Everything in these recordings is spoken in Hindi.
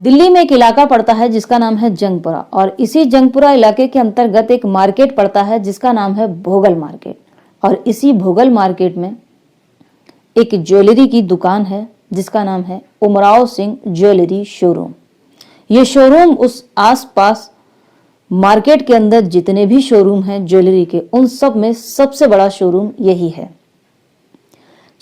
दिल्ली में एक इलाका पड़ता है जिसका नाम है जंगपुरा और इसी जंगपुरा इलाके के अंतर्गत एक मार्केट पड़ता है जिसका नाम है भोगल मार्केट। और इसी भोगल मार्केट में एक ज्वेलरी की दुकान है जिसका नाम है उमराव सिंह ज्वेलरी शोरूम। ये शोरूम उस आसपास मार्केट के अंदर जितने भी शोरूम हैं ज्वेलरी के, उन सब में सबसे बड़ा शोरूम यही है।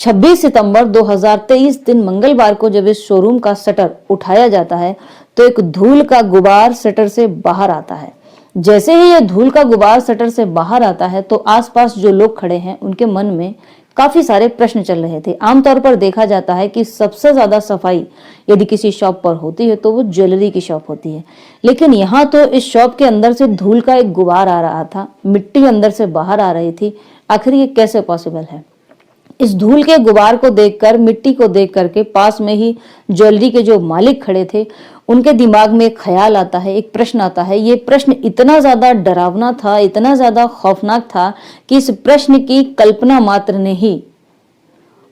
26 सितंबर 2023 दिन मंगलवार को जब इस शोरूम का शटर उठाया जाता है तो एक धूल का गुबार शटर से बाहर आता है। जैसे ही यह धूल का गुबार शटर से बाहर आता है तो आसपास जो लोग खड़े हैं उनके मन में काफी सारे प्रश्न चल रहे थे। आमतौर पर देखा जाता है कि सबसे ज्यादा सफाई यदि किसी शॉप पर होती है तो वो ज्वेलरी की शॉप होती है, लेकिन यहाँ तो इस शॉप के अंदर से धूल का एक गुबार आ रहा था, मिट्टी अंदर से बाहर आ रही थी। आखिर ये कैसे पॉसिबल है? इस धूल के गुबार को देखकर, मिट्टी को देख करके पास में ही ज्वेलरी के जो मालिक खड़े थे उनके दिमाग में एक ख्याल आता है, एक प्रश्न आता है। ये प्रश्न इतना ज्यादा डरावना था, इतना ज्यादा खौफनाक था कि इस प्रश्न की कल्पना मात्र ने ही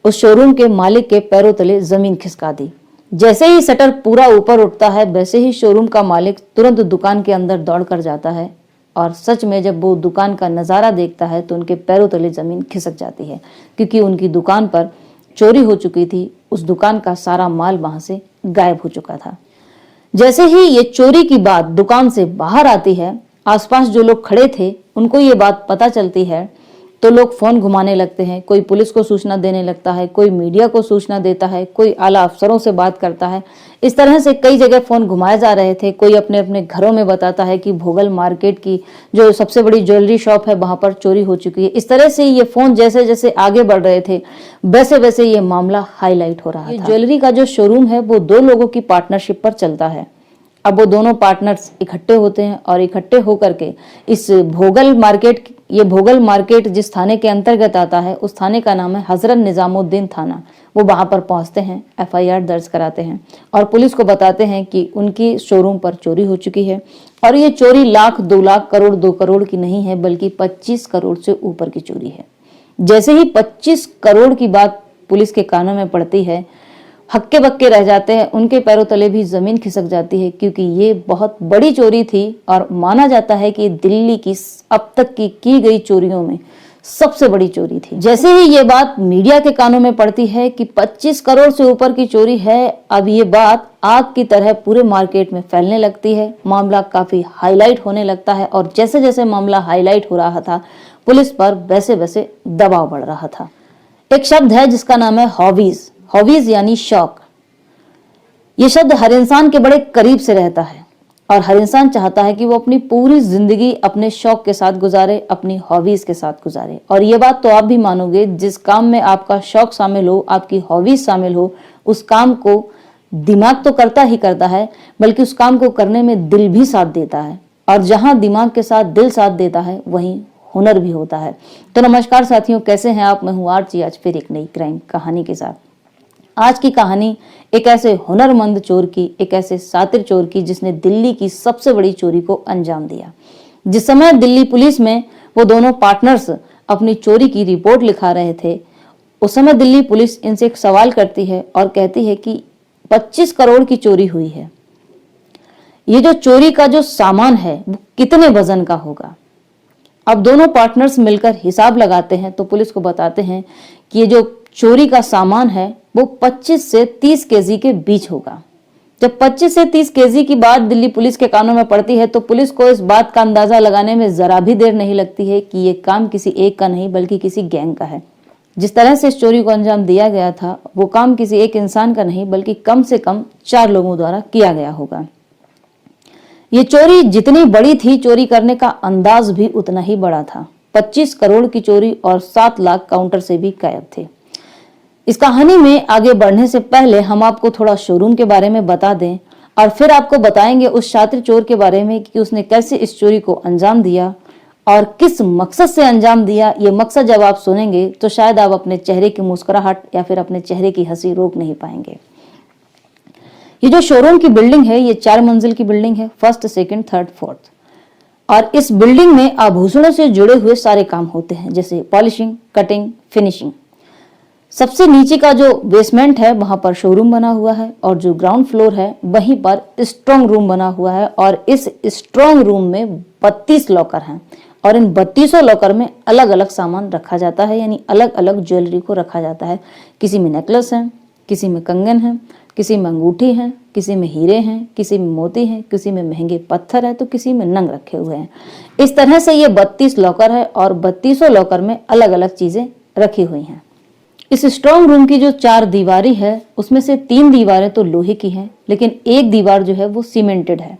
उस शोरूम के मालिक के पैरों तले जमीन खिसका दी। जैसे ही शटर पूरा ऊपर उठता है वैसे ही शोरूम का मालिक तुरंत दुकान के अंदर दौड़ कर जाता है और सच में जब वो दुकान का नजारा देखता है तो उनके पैरों तले जमीन खिसक जाती है, क्योंकि उनकी दुकान पर चोरी हो चुकी थी। उस दुकान का सारा माल वहां से गायब हो चुका था। जैसे ही ये चोरी की बात दुकान से बाहर आती है, आसपास जो लोग खड़े थे उनको ये बात पता चलती है तो लोग फोन घुमाने लगते हैं। कोई पुलिस को सूचना देने लगता है, कोई मीडिया को सूचना देता है, कोई आला अफसरों से बात करता है। इस तरह से कई जगह फोन घुमाए जा रहे थे। कोई अपने अपने घरों में बताता है कि भोगल मार्केट की जो सबसे बड़ी ज्वेलरी शॉप है वहां पर चोरी हो चुकी है। इस तरह से ये फोन जैसे जैसे आगे बढ़ रहे थे वैसे वैसे ये मामला हाईलाइट हो रहा था। ज्वेलरी का जो शोरूम है वो 2 लोगों की पार्टनरशिप पर चलता है। अब वो दोनों पार्टनर्स इकट्ठे होते हैं और इकट्ठे होकर के इस भोगल मार्केट, ये भोगल मार्केट जिस थाने के अंतर्गत आता है उस थाने का नाम है हजरत निजामुद्दीन थाना। वो वहां पर पहुंचते हैं, FIR दर्ज कराते हैं और पुलिस को बताते हैं कि उनकी शोरूम पर चोरी हो चुकी है। और ये चोरी लाख, 2 लाख, करोड़, 2 करोड़ की नहीं है बल्कि 25 करोड़ से ऊपर की चोरी है। जैसे ही 25 करोड़ की बात पुलिस के कानों में पड़ती है, हक्के बक्के रह जाते हैं, उनके पैरों तले भी जमीन खिसक जाती है, क्योंकि ये बहुत बड़ी चोरी थी और माना जाता है कि दिल्ली की अब तक की गई चोरियों में सबसे बड़ी चोरी थी। जैसे ही ये बात मीडिया के कानों में पड़ती है कि 25 करोड़ से ऊपर की चोरी है, अब ये बात आग की तरह पूरे मार्केट में फैलने लगती है। मामला काफी हाईलाइट होने लगता है और जैसे जैसे मामला हाईलाइट हो रहा था पुलिस पर वैसे वैसे दबाव बढ़ रहा था। एक शब्द है जिसका नाम है हॉबीज। हॉबीज यानी शौक। ये शब्द हर इंसान के बड़े करीब से रहता है और हर इंसान चाहता है कि वो अपनी पूरी जिंदगी अपने शौक के साथ गुजारे, अपनी हॉबीज के साथ गुजारे। और ये बात तो आप भी मानोगे, जिस काम में आपका शौक शामिल हो, आपकी हॉबीज शामिल हो, उस काम को दिमाग तो करता ही करता है बल्कि उस काम को करने में दिल भी साथ देता है। और जहां दिमाग के साथ दिल साथ देता है वहीं हुनर भी होता है। तो नमस्कार साथियों, कैसे हैं आप? मैं हूं आरती, आज फिर एक नई क्राइम कहानी के साथ। आज की कहानी एक ऐसे हुनरमंद चोर की, एक ऐसे शातिर चोर की जिसने दिल्ली की सबसे बड़ी चोरी को अंजाम दिया। जिस समय दिल्ली पुलिस में वो दोनों पार्टनर्स अपनी चोरी की रिपोर्ट लिखा रहे थे, उस समय दिल्ली पुलिस इनसे एक सवाल करती है और कहती है कि 25 करोड़ की चोरी हुई है। ये जो चोरी का जो सामान है वो कितने वजन का होगा? अब दोनों पार्टनर्स मिलकर हिसाब लगाते हैं तो पुलिस को बताते हैं कि ये जो चोरी का सामान है वो 25 से 30 केजी के बीच होगा। जब 25 से 30 केजी की बात दिल्ली पुलिस के कानों में पड़ती है तो पुलिस को इस बात का अंदाजा लगाने में जरा भी देर नहीं लगती है कि ये काम किसी एक का नहीं बल्कि किसी गैंग का है। जिस तरह से इस चोरी को अंजाम दिया गया था वो काम किसी एक इंसान का नहीं बल्कि कम से कम 4 लोगों द्वारा किया गया होगा। ये चोरी जितनी बड़ी थी, चोरी करने का अंदाज भी उतना ही बड़ा था। 25 करोड़ की चोरी और 7 लाख काउंटर से भी गायब थे। इस कहानी में आगे बढ़ने से पहले हम आपको थोड़ा शोरूम के बारे में बता दें और फिर आपको बताएंगे उस शातिर चोर के बारे में कि उसने कैसे इस चोरी को अंजाम दिया और किस मकसद से अंजाम दिया। ये मकसद जब आप सुनेंगे तो शायद आप अपने चेहरे की मुस्कुराहट या फिर अपने चेहरे की हंसी रोक नहीं पाएंगे। ये जो शोरूम की बिल्डिंग है ये 4 मंजिल की बिल्डिंग है, 1st, 2nd, 3rd, 4th। और इस बिल्डिंग में आभूषणों से जुड़े हुए सारे काम होते हैं, जैसे पॉलिशिंग, कटिंग, फिनिशिंग। सबसे नीचे का जो बेसमेंट है वहां पर शोरूम बना हुआ है और जो ग्राउंड फ्लोर है वहीं पर स्ट्रांग रूम बना हुआ है और इस स्ट्रांग रूम में 32 लॉकर हैं और इन 32 लॉकर में अलग अलग सामान रखा जाता है, यानी अलग अलग ज्वेलरी को रखा जाता है। किसी में नेकलेस है, किसी में कंगन है, किसी में अंगूठी है, किसी में हीरे हैं, किसी में मोती हैं, किसी में महंगे पत्थर है तो किसी में नंग रखे हुए हैं। इस तरह से ये 32 लॉकर है और 32 लॉकर में अलग अलग चीजें रखी हुई हैं। इस स्ट्रांग रूम की जो 4 दीवारी है उसमें से 3 दीवारें तो लोहे की हैं, लेकिन एक दीवार जो है वो सीमेंटेड है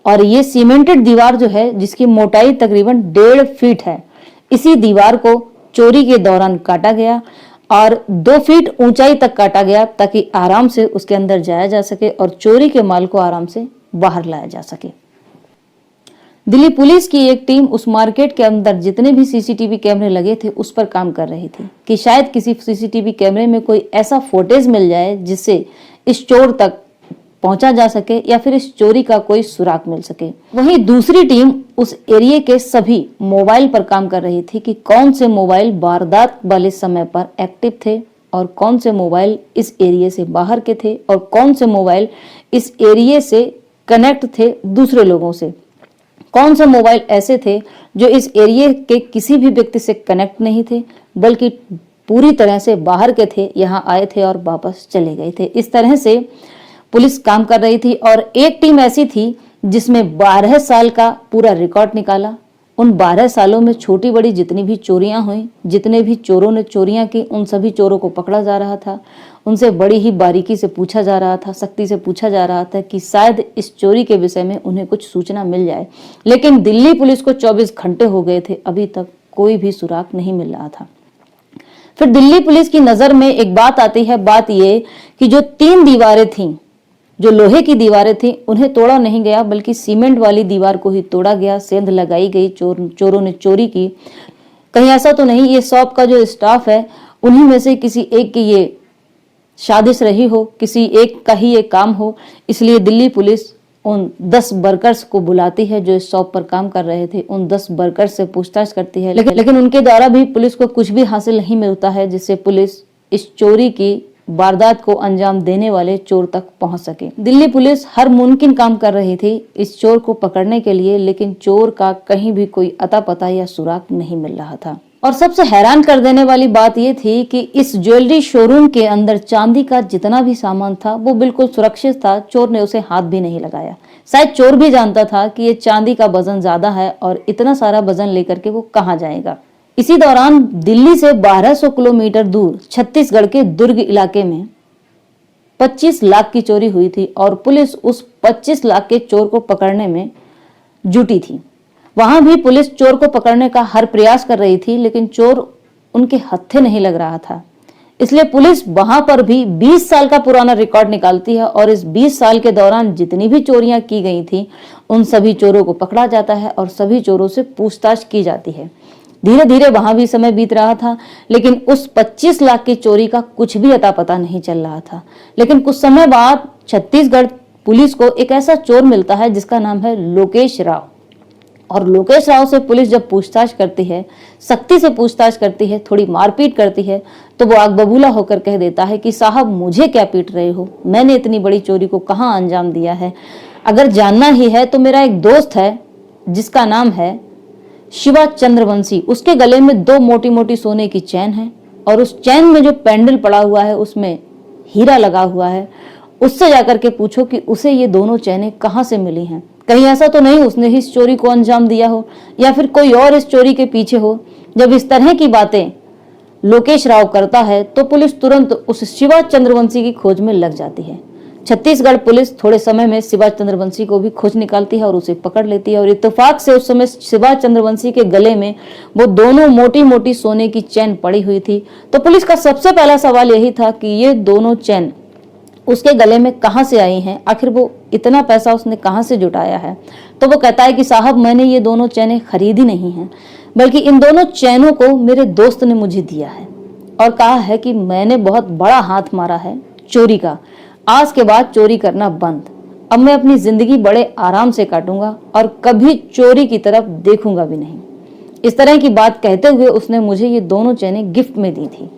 और ये सीमेंटेड दीवार जो है जिसकी मोटाई तकरीबन 1.5 फीट है, इसी दीवार को चोरी के दौरान काटा गया और 2 फीट ऊंचाई तक काटा गया ताकि आराम से उसके अंदर जाया जा सके और चोरी के माल को आराम से बाहर लाया जा सके। दिल्ली पुलिस की एक टीम उस मार्केट के अंदर जितने भी सीसीटीवी कैमरे लगे थे उस पर काम कर रही थी कि शायद किसी सीसीटीवी कैमरे में कोई ऐसा फुटेज मिल जाए जिससे इस चोर तक पहुंचा जा सके या फिर इस चोरी का कोई सुराग मिल सके। वहीं दूसरी टीम उस एरिया के सभी मोबाइल पर काम कर रही थी कि कौन से मोबाइल वारदात वाले समय पर एक्टिव थे और कौन से मोबाइल इस एरिया से बाहर के थे और कौन से मोबाइल इस एरिया से कनेक्ट थे दूसरे लोगों से, कौन से मोबाइल ऐसे थे जो इस एरिया के किसी भी व्यक्ति से कनेक्ट नहीं थे बल्कि पूरी तरह से बाहर के थे, यहाँ आए थे और वापस चले गए थे। इस तरह से पुलिस काम कर रही थी और एक टीम ऐसी थी जिसमें 12 साल का पूरा रिकॉर्ड निकाला। उन 12 सालों में छोटी बड़ी जितनी भी चोरियां हुई, जितने भी चोरों ने चोरियां की, उन सभी चोरों को पकड़ा जा रहा था। उनसे बड़ी ही बारीकी से पूछा जा रहा था, सख्ती से पूछा जा रहा था कि शायद इस चोरी के विषय में उन्हें कुछ सूचना मिल जाए। लेकिन दिल्ली पुलिस को 24 घंटे हो गए थे, अभी तक कोई भी सुराग नहीं मिल रहा था। फिर दिल्ली पुलिस की नजर में एक बात आती है, बात ये कि जो 3 दीवारें थीं, जो लोहे की दीवारें थी, उन्हें तोड़ा नहीं गया बल्कि सीमेंट वाली दीवार को ही तोड़ा गया, सेंध लगाई गई, चोरों ने चोरी की। कहीं ऐसा तो नहीं ये शॉप का जो स्टाफ है उन्हीं में से किसी एक की ये साजिश रही हो, किसी एक का ही ये काम हो, इसलिए दिल्ली पुलिस उन 10 वर्कर्स को बुलाती है जो इस शॉप पर काम कर रहे थे। उन 10 वर्कर्स से पूछताछ करती है, लेकिन उनके द्वारा भी पुलिस को कुछ भी हासिल नहीं मिलता है जिससे पुलिस इस चोरी की वारदात को अंजाम देने वाले चोर तक पहुंच सके। दिल्ली पुलिस हर मुमकिन काम कर रही थी इस चोर को पकड़ने के लिए, लेकिन चोर का कहीं भी कोई अता पता या सुराग नहीं मिल रहा था। और सबसे हैरान कर देने वाली बात यह थी कि इस ज्वेलरी शोरूम के अंदर चांदी का जितना भी सामान था वो बिल्कुल सुरक्षित था, चोर ने उसे हाथ भी नहीं लगाया। शायद चोर भी जानता था कि ये चांदी का वजन ज्यादा है और इतना सारा वजन लेकर के वो कहाँ जाएगा। इसी दौरान दिल्ली से 1200 किलोमीटर दूर छत्तीसगढ़ के दुर्ग इलाके में 25 लाख की चोरी हुई थी और पुलिस उस 25 लाख के चोर को पकड़ने में जुटी थी। वहां भी पुलिस चोर को पकड़ने का हर प्रयास कर रही थी, लेकिन चोर उनके हत्थे नहीं लग रहा था। इसलिए पुलिस वहां पर भी 20 साल का पुराना रिकॉर्ड निकालती है और इस 20 साल के दौरान जितनी भी चोरियां की गई थी उन सभी चोरों को पकड़ा जाता है और सभी चोरों से पूछताछ की जाती है। धीरे धीरे वहां भी समय बीत रहा था, लेकिन उस 25 लाख की चोरी का कुछ भी अता पता नहीं चल रहा था। लेकिन कुछ समय बाद छत्तीसगढ़ पुलिस को एक ऐसा चोर मिलता है जिसका नाम है लोकेश राव। और लोकेश राव से पुलिस जब पूछताछ करती है, सख्ती से पूछताछ करती है, थोड़ी मारपीट करती है, तो वो आग बबूला होकर कह देता है कि साहब मुझे क्या पीट रहे हो, मैंने इतनी बड़ी चोरी को कहाँ अंजाम दिया है। अगर जानना ही है तो मेरा एक दोस्त है जिसका नाम है शिवा चंद्रवंशी, उसके गले में 2 मोटी मोटी सोने की चैन है और उस चैन में जो पेंडल पड़ा हुआ है उसमें हीरा लगा हुआ है। उससे जाकर के पूछो कि उसे ये दोनों चैनें कहाँ से मिली हैं। कहीं ऐसा तो नहीं उसने इस चोरी को अंजाम दिया हो या फिर कोई और इस चोरी के पीछे हो। जब इस तरह की बातें लोकेश राव करता है तो पुलिस तुरंत उस शिवा चंद्रवंशी की खोज में लग जाती है। छत्तीसगढ़ पुलिस थोड़े समय में शिवा चंद्रवंशी को भी खोज निकालती है और उसे पकड़ लेती है और इत्तेफाक से उस समय शिवा चंद्रवंशी के गले में वो दोनों मोटी मोटी सोने की चैन पड़ी हुई थी। तो पुलिस का सबसे पहला सवाल यही था कि ये दोनों चैन उसके गले में कहां से आई हैं, आखिर वो इतना पैसा उसने कहां से जुटाया है। तो वो कहता है कि साहब मैंने ये दोनों चैनें खरीदी नहीं हैं, बल्कि इन दोनों चैनों को मेरे दोस्त ने मुझे दिया है और कहा है कि मैंने बहुत बड़ा हाथ मारा है चोरी का, आज के बाद चोरी करना बंद, अब मैं अपनी जिंदगी बड़े आराम से काटूंगा और कभी चोरी की तरफ देखूंगा भी नहीं। इस तरह की बात कहते हुए उसने मुझे ये दोनों चैनें गिफ्ट में दी थी।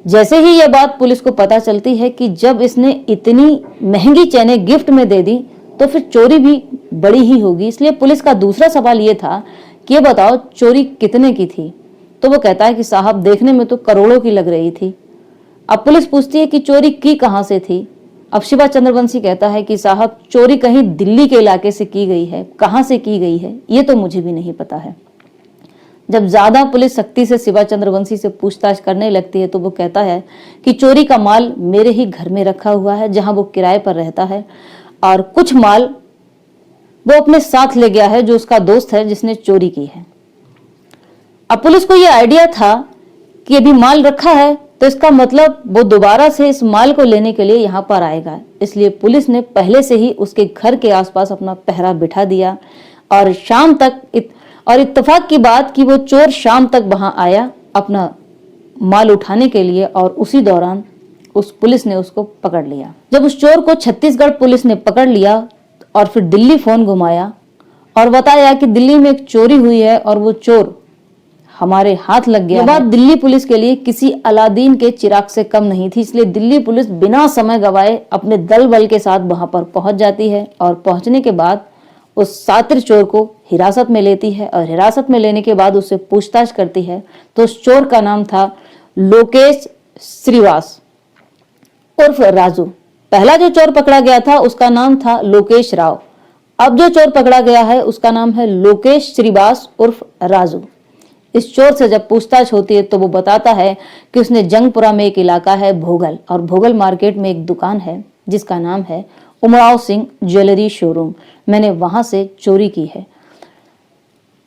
जैसे ही यह बात पुलिस को पता चलती है कि जब इसने इतनी महंगी चेनें गिफ्ट में दे दी तो फिर चोरी भी बड़ी ही होगी। इसलिए पुलिस का दूसरा सवाल यह था कि ये बताओ चोरी कितने की थी। तो वो कहता है कि साहब देखने में तो करोड़ों की लग रही थी। अब पुलिस पूछती है कि चोरी की कहां से थी। अब शिवा चंद्रवंशी कहता है कि साहब चोरी कहीं दिल्ली के इलाके से की गई है, कहां से की गई है ये तो मुझे भी नहीं पता है। जब ज्यादा पुलिस सख्ती से शिवा चंद्रवंशी से पूछताछ करने लगती है तो वो कहता है कि चोरी का माल मेरे ही घर में रखा हुआ है जहां वो किराए पर रहता है, और कुछ माल वो अपने साथ ले गया है जो उसका दोस्त है जिसने चोरी की है। अब पुलिस को यह आइडिया था कि अभी माल रखा है तो इसका मतलब वो दोबारा से इस माल को लेने के लिए यहाँ पर आएगा, इसलिए पुलिस ने पहले से ही उसके घर के आसपास अपना पहरा बिठा दिया। और शाम तक और इत्तेफाक की बात कि वो चोर शाम तक वहां आया अपना माल उठाने के लिए, और उसी दौरान उस पुलिस ने उसको पकड़ लिया। जब उस चोर को छत्तीसगढ़ पुलिस ने पकड़ लिया और फिर दिल्ली फोन घुमाया और बताया कि दिल्ली में एक चोरी हुई है और वो चोर हमारे हाथ लग गया। ये बात दिल्ली पुलिस के लिए किसी अलादीन के चिराग से कम नहीं थी, इसलिए दिल्ली पुलिस बिना समय गवाए अपने दल बल के साथ वहां पर पहुंच जाती है और पहुंचने के बाद उस सातिर चोर को हिरासत में लेती है और हिरासत में लेने के बाद उससे पूछताछ करती है। तो उस चोर का नाम था लोकेश श्रीवास उर्फ राजू। पहला जो चोर पकड़ा गया था उसका नाम था लोकेश राव। अब जो चोर पकड़ा गया है उसका नाम है लोकेश श्रीवास उर्फ राजू। इस चोर से जब पूछताछ होती है तो वो बताता है कि उसने जंगपुरा में एक इलाका है भोगल, और भोगल मार्केट में एक दुकान है जिसका नाम है उमराव सिंह ज्वेलरी शोरूम, मैंने वहां से चोरी की है।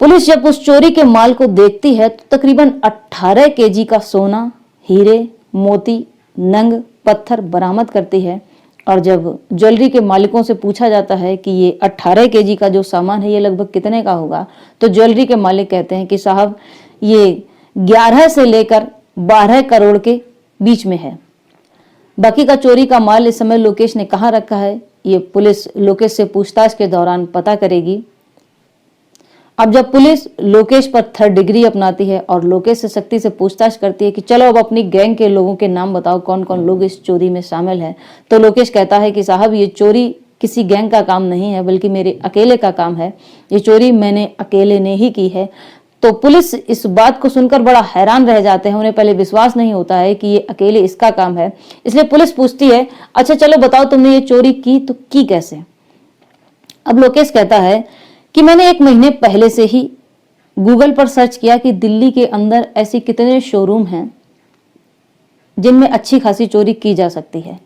पुलिस जब उस चोरी के माल को देखती है तो तकरीबन 18 केजी का सोना, हीरे, मोती, नंग, पत्थर बरामद करती है। और जब ज्वेलरी के मालिकों से पूछा जाता है कि ये 18 केजी का जो सामान है ये लगभग कितने का होगा, तो ज्वेलरी के मालिक कहते हैं कि साहब ये 11 से लेकर 12 करोड़ के बीच में है। बाकी का चोरी का माल इस समय लोकेश ने कहाँ रखा है ये पुलिस लोकेश से पूछताछ के दौरान पता करेगी। अब जब पुलिस लोकेश पर 3rd डिग्री अपनाती है और लोकेश से सख्ती से पूछताछ करती है कि चलो अब अपनी गैंग के लोगों के नाम बताओ, कौन कौन लोग इस चोरी में शामिल हैं, तो लोकेश कहता है कि साहब ये चोरी किसी गैंग का काम नहीं है बल्कि मेरे अकेले का काम है, ये चोरी मैंने अकेले ने ही की है। तो पुलिस इस बात को सुनकर बड़ा हैरान रह जाते हैं, उन्हें पहले विश्वास नहीं होता है कि ये अकेले इसका काम है। इसलिए पुलिस पूछती है अच्छा चलो बताओ तुमने ये चोरी की तो की कैसे। अब लोकेश कहता है कि मैंने 1 महीने पहले से ही गूगल पर सर्च किया कि दिल्ली के अंदर ऐसी कितने शोरूम हैं जिनमें अच्छी खासी चोरी की जा सकती है।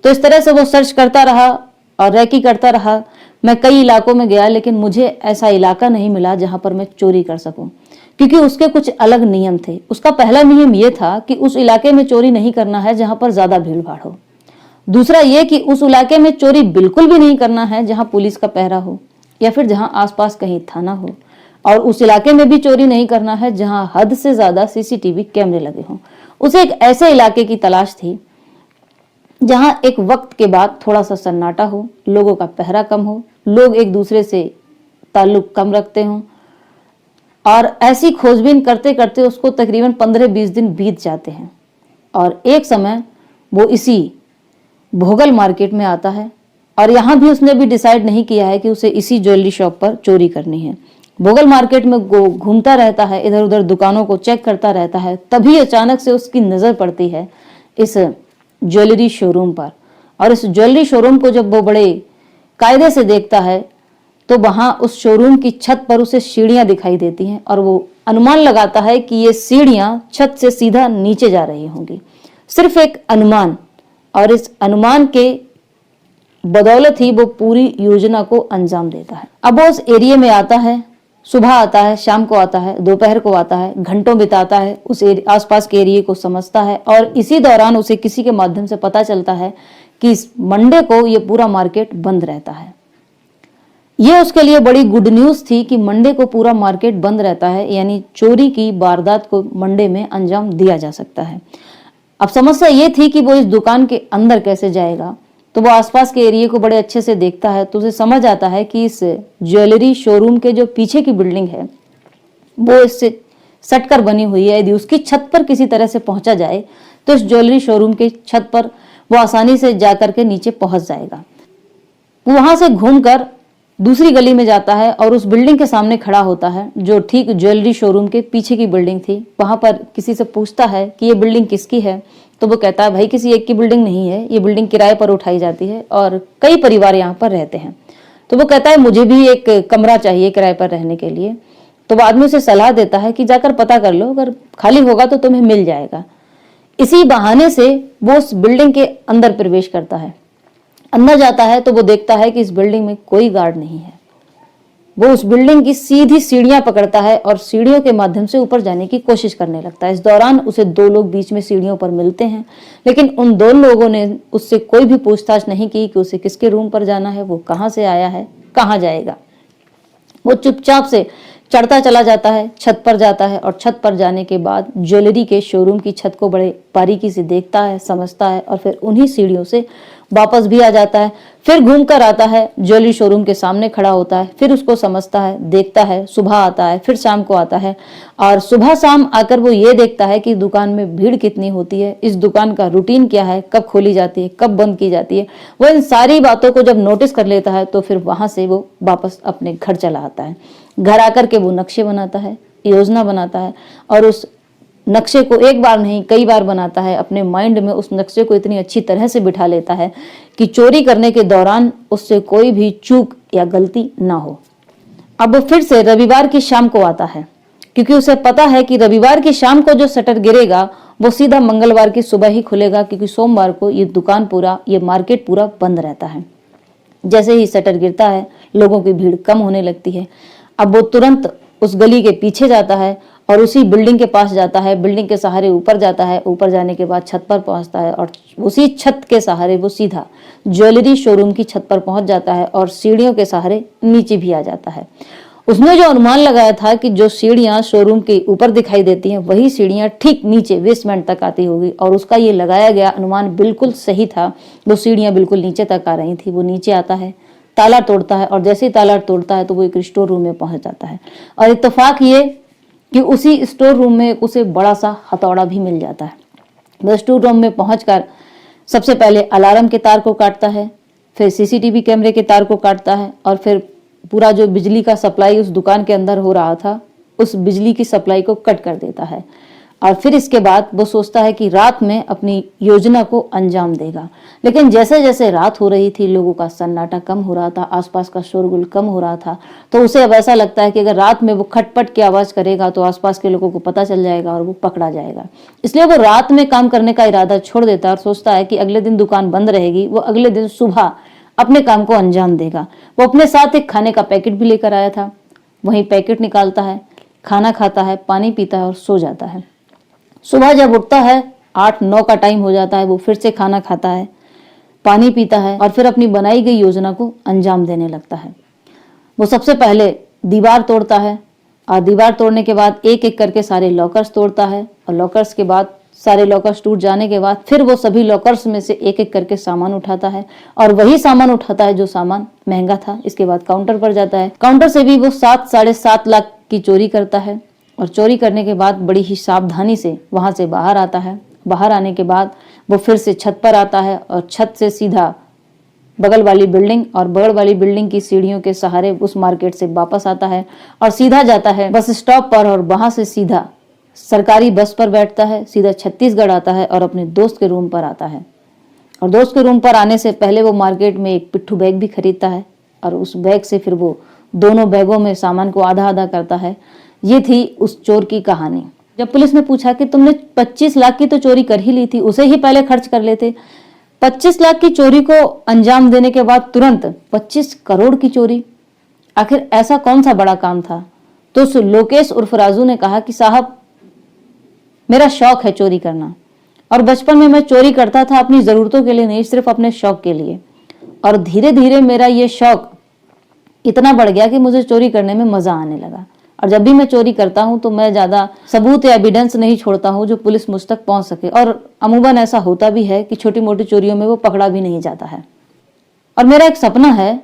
तो इस तरह से वो सर्च करता रहा और रैकी करता रहा। मैं कई इलाकों में गया लेकिन मुझे ऐसा इलाका नहीं मिला जहां पर मैं चोरी कर सकूं, क्योंकि उसके कुछ अलग नियम थे। उसका पहला नियम यह था कि उस इलाके में चोरी नहीं करना है जहां पर ज्यादा भीड़ भाड़ हो। दूसरा ये कि उस इलाके में चोरी बिल्कुल भी नहीं करना है जहां पुलिस का पहरा हो या फिर जहां आसपास कहीं थाना हो, और उस इलाके में भी चोरी नहीं करना है जहां हद से ज्यादा सीसीटीवी कैमरे लगे हों। उसे एक ऐसे इलाके की तलाश थी जहां एक वक्त के बाद थोड़ा सा सन्नाटा हो, लोगों का पहरा कम हो, लोग एक दूसरे से ताल्लुक कम रखते हों। और ऐसी खोजबीन करते करते उसको तकरीबन 15-20 दिन बीत जाते हैं और एक समय वो इसी भोगल मार्केट में आता है। और यहाँ भी उसने भी डिसाइड नहीं किया है कि उसे इसी ज्वेलरी शॉप पर चोरी करनी है। भोगल मार्केट में घूमता रहता है, इधर उधर दुकानों को चेक करता रहता है। तभी अचानक से उसकी नजर पड़ती है इस ज्वेलरी शोरूम पर, और इस ज्वेलरी शोरूम को जब वो बड़े कायदे से देखता है तो वहां उस शोरूम की छत पर उसे सीढ़ियां दिखाई देती हैं और वो अनुमान लगाता है कि ये सीढ़ियां छत से सीधा नीचे जा रही होंगी। सिर्फ एक अनुमान, और इस अनुमान के बदौलत ही वो पूरी योजना को अंजाम देता है। अब वो उस एरिया में आता है, सुबह आता है, शाम को आता है, दोपहर को आता है, घंटों बिताता है, उस आसपास के एरिया को समझता है। और इसी दौरान उसे किसी के माध्यम से पता चलता है कि इस मंडे को ये पूरा मार्केट बंद रहता है। ये उसके लिए बड़ी गुड न्यूज थी कि मंडे को पूरा मार्केट बंद रहता है, यानी चोरी की वारदात को मंडे में अंजाम दिया जा सकता है। अब समस्या ये थी कि वो इस दुकान के अंदर कैसे जाएगा। तो वो आसपास के एरिया को बड़े अच्छे से देखता है तो उसे समझ आता है कि इस ज्वेलरी शोरूम के जो पीछे की बिल्डिंग है वो इससे सटकर बनी हुई है। यदि उसकी छत पर किसी तरह से पहुंचा जाए तो इस ज्वेलरी शोरूम के छत पर वो आसानी से जाकर के नीचे पहुंच जाएगा। वो वहां से घूमकर दूसरी गली में जाता है और उस बिल्डिंग के सामने खड़ा होता है जो ठीक ज्वेलरी शोरूम के पीछे की बिल्डिंग थी। वहां पर किसी से पूछता है कि ये बिल्डिंग किसकी है, तो वो कहता है भाई किसी एक की बिल्डिंग नहीं है, ये बिल्डिंग किराए पर उठाई जाती है और कई परिवार यहाँ पर रहते हैं। तो वो कहता है मुझे भी एक कमरा चाहिए किराए पर रहने के लिए। तो वो आदमी उसे सलाह देता है कि जाकर पता कर लो, अगर खाली होगा तो तुम्हें मिल जाएगा। इसी बहाने से वो उस बिल्डिंग के अंदर प्रवेश करता है। अंदर जाता है तो वो देखता है कि इस बिल्डिंग में कोई गार्ड नहीं है। वो उस बिल्डिंग की सीधी सीढ़ियां पकड़ता है और सीढ़ियों के माध्यम से ऊपर जाने की कोशिश करने लगता है। इस दौरान उसे दो लोग बीच में सीढ़ियों पर मिलते हैं, लेकिन उन दो लोगों ने उससे कोई भी पूछताछ नहीं की कि उसे किसके रूम पर जाना है, वो कहाँ से आया है, कहाँ जाएगा। वो चुपचाप से चढ़ता चला जाता है, छत पर जाता है और छत पर जाने के बाद ज्वेलरी के शोरूम की छत को बड़े बारीकी से देखता है, समझता है और फिर उन्हीं सीढ़ियों से वापस भी आ जाता है। फिर घूम कर आता है, ज्वेलरी शोरूम के सामने खड़ा होता है, फिर उसको समझता है, देखता है। सुबह आता है, फिर शाम को आता है और सुबह शाम आकर वो ये देखता है कि दुकान में भीड़ कितनी होती है, इस दुकान का रूटीन क्या है, कब खोली जाती है, कब बंद की जाती है। वो इन सारी बातों को जब नोटिस कर लेता है तो फिर वहां से वो वापस अपने घर चला आता है। घर आकर के वो नक्शे बनाता है, योजना बनाता है और उस नक्शे को एक बार नहीं कई बार बनाता है। अपने माइंड में उस नक्शे को इतनी अच्छी तरह से बिठा लेता है कि चोरी करने के दौरान उससे कोई भी चूक या गलती ना हो। अब वो फिर से रविवार की शाम को आता है, क्योंकि उसे पता है कि रविवार की शाम को जो शटर गिरेगा वो सीधा मंगलवार की सुबह ही खुलेगा, क्योंकि सोमवार को ये दुकान पूरा, ये मार्केट पूरा बंद रहता है। जैसे ही शटर गिरता है लोगों की भीड़ कम होने लगती है। अब वो तुरंत उस गली के पीछे जाता है और उसी बिल्डिंग के पास जाता है, बिल्डिंग के सहारे ऊपर जाता है। ऊपर जाने के बाद छत पर पहुंचता है और उसी छत के सहारे वो सीधा ज्वेलरी शोरूम की छत पर पहुंच जाता है और सीढ़ियों के सहारे नीचे भी आ जाता है। उसने जो अनुमान लगाया था कि जो सीढ़ियां शोरूम के ऊपर दिखाई देती हैं वही सीढ़ियां ठीक नीचे बेसमेंट तक आती होगी, और उसका ये लगाया गया अनुमान बिल्कुल सही था। वो सीढ़ियां बिल्कुल नीचे तक आ रही थी। वो नीचे आता है, ताला तोड़ता है और जैसे ही ताला तोड़ता है तो वो एक स्टोर रूम में पहुंच जाता है। और इत्तेफाक ये कि उसी स्टोर रूम में उसे बड़ा सा हथौड़ा भी मिल जाता है। वह स्टोर रूम में पहुंचकर सबसे पहले अलार्म के तार को काटता है, फिर सीसीटीवी कैमरे के तार को काटता है और फिर पूरा जो बिजली का सप्लाई उस दुकान के अंदर हो रहा था उस बिजली की सप्लाई को कट कर देता है। और फिर इसके बाद वो सोचता है कि रात में अपनी योजना को अंजाम देगा। लेकिन जैसे जैसे रात हो रही थी लोगों का सन्नाटा कम हो रहा था, आसपास का शोरगुल कम हो रहा था, तो उसे अब ऐसा लगता है कि अगर रात में वो खटपट की आवाज करेगा तो आसपास के लोगों को पता चल जाएगा और वो पकड़ा जाएगा। इसलिए वो रात में काम करने का इरादा छोड़ देता है और सोचता है कि अगले दिन दुकान बंद रहेगी, वो अगले दिन सुबह अपने काम को अंजाम देगा। वो अपने साथ एक खाने का पैकेट भी लेकर आया था, वहीं पैकेट निकालता है, खाना खाता है, पानी पीता है और सो जाता है। सुबह जब उठता है 8-9 का टाइम हो जाता है, वो फिर से खाना खाता है, पानी पीता है और फिर अपनी बनाई गई योजना को अंजाम देने लगता है। वो सबसे पहले दीवार तोड़ता है और दीवार तोड़ने के बाद एक एक करके सारे लॉकर्स तोड़ता है और लॉकर्स के बाद सारे लॉकर्स टूट जाने के बाद फिर वो सभी लॉकर्स में से एक एक करके सामान उठाता है और वही सामान उठाता है जो सामान महंगा था। इसके बाद काउंटर पर जाता है, काउंटर से भी वो 7-7.5 लाख की चोरी करता है और चोरी करने के बाद बड़ी ही सावधानी से वहां से बाहर आता है। बाहर आने के बाद वो फिर से छत पर आता है और छत से सीधा बगल वाली बिल्डिंग और बगल वाली बिल्डिंग की सीढ़ियों के सहारे उस मार्केट से वापस आता है और सीधा जाता है बस स्टॉप पर और वहां से सीधा सरकारी बस पर बैठता है, सीधा छत्तीसगढ़ आता है और अपने दोस्त के रूम पर आता है। और दोस्त के रूम पर आने से पहले वो मार्केट में एक पिट्ठू बैग भी खरीदता है और उस बैग से फिर वो दोनों बैगों में सामान को आधा आधा करता है। ये थी उस चोर की कहानी। जब पुलिस ने पूछा कि तुमने 25 लाख की तो चोरी कर ही ली थी, उसे ही पहले खर्च कर लेते। 25 लाख की चोरी को अंजाम देने के बाद तुरंत 25 करोड़ की चोरी, आखिर ऐसा कौन सा बड़ा काम था? तो उस लोकेश उर्फ राजू ने कहा कि साहब मेरा शौक है चोरी करना और बचपन में मैं चोरी करता था अपनी जरूरतों के लिए नहीं, सिर्फ अपने शौक के लिए। और धीरे धीरे मेरा ये शौक इतना बढ़ गया कि मुझे चोरी करने में मजा आने लगा। और जब भी मैं चोरी करता हूं तो मैं ज्यादा सबूत या एविडेंस नहीं छोड़ता हूं जो पुलिस मुझ तक पहुंच सके। और अमूमन ऐसा होता भी है कि छोटी मोटी चोरियों में वो पकड़ा भी नहीं जाता है। और मेरा एक सपना है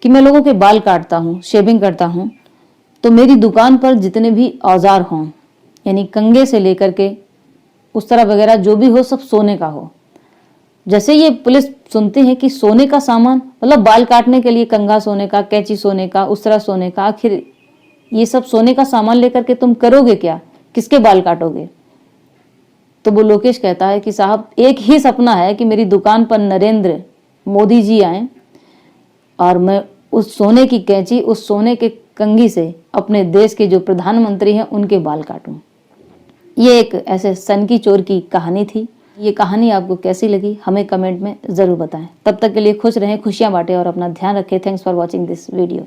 कि मैं लोगों के बाल काटता हूं, शेविंग करता हूं, तो मेरी दुकान पर जितने भी औजार हों, यानी कंघे से लेकर के उस्तरा वगैरह जो भी हो सब सोने का हो। जैसे ये पुलिस सुनती है कि सोने का सामान, मतलब बाल काटने के लिए कंघा सोने का, कैंची सोने का, उस्तरा सोने का, आखिर ये सब सोने का सामान लेकर के तुम करोगे क्या, किसके बाल काटोगे? तो वो लोकेश कहता है कि साहब एक ही सपना है कि मेरी दुकान पर नरेंद्र मोदी जी आए और मैं उस सोने की कैंची, उस सोने के कंघी से अपने देश के जो प्रधानमंत्री हैं उनके बाल काटूं। ये एक ऐसे सन की चोर की कहानी थी। ये कहानी आपको कैसी लगी हमें कमेंट में ज़रूर बताएं। तब तक के लिए खुश रहें, खुशियां बांटें और अपना ध्यान रखें। Thanks for watching this video.